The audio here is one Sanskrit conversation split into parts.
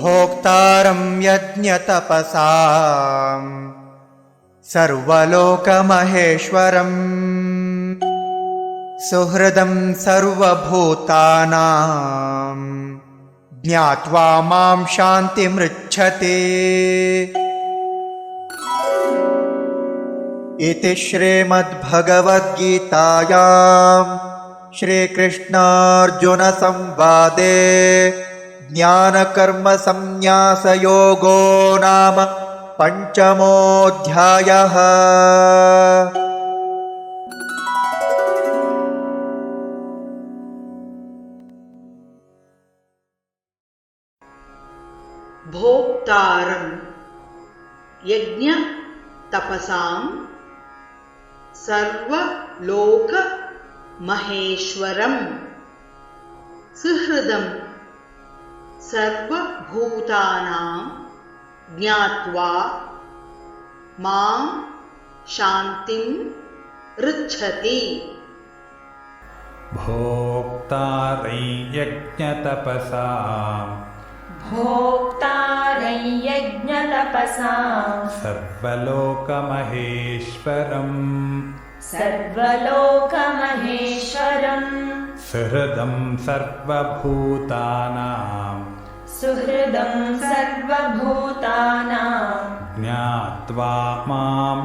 भोक्तारं यज्ञतपसां सर्वलोकमहेश्वरम् सुहृदं सर्वभूतानां ज्ञात्वा मां शान्तिमृच्छते। इति श्रीमद्भगवद्गीतायां श्रीकृष्णार्जुनसंवादे ज्ञानकर्मसंन्यासयोगो नाम पंचमोऽध्यायः। भोक्तारं यज्ञ तपसां सर्वलोक महेश्वरं सुहृदं सर्वभूतानां ज्ञात्वा मां शान्तिं ऋच्छति। भोक्तारै यज्ञतपसां सर्वलोकमहेश्वरं सुहृदं सर्वभूतानां ज्ञात्वा मां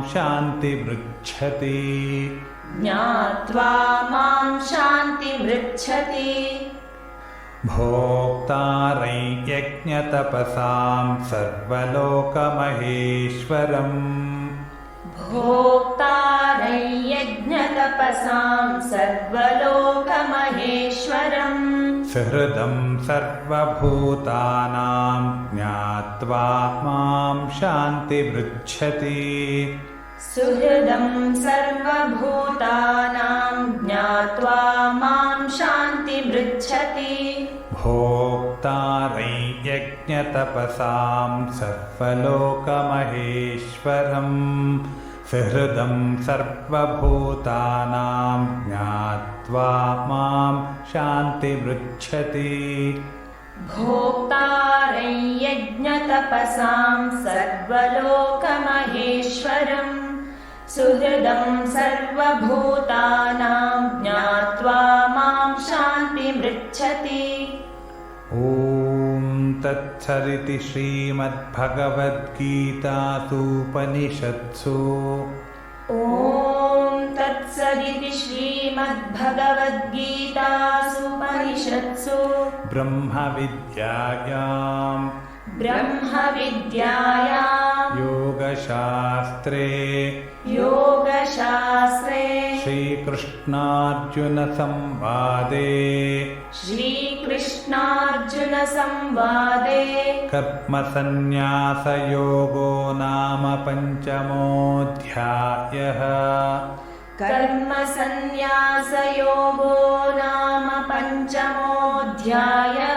शान्तिमृच्छति। भोक्तारै यज्ञतपसां सर्वलोकमहेश्वरम् सुहृदं सर्वभूतानां ज्ञात्वा मां शान्तिमृच्छति। भोक्तारै यज्ञतपसां सर्वलोकमहेश्वरम् सुहृदं सर्वभूतानां ज्ञात्वा मां शान्तिमृच्छति। भोक्तारै यज्ञतपसां सर्वलोकमहेश्वरं सुहृदं सर्वभूतानां ज्ञात्वा मां शान्तिमृच्छति। ॐ तत्सदिति श्रीमद्भगवद्गीतासूपनिषत्सु ब्रह्मविद्यायां योगशास्त्रे श्रीकृष्णार्जुनसंवादे कर्मसन्न्यासयोगो नाम पंचमोऽध्यायः।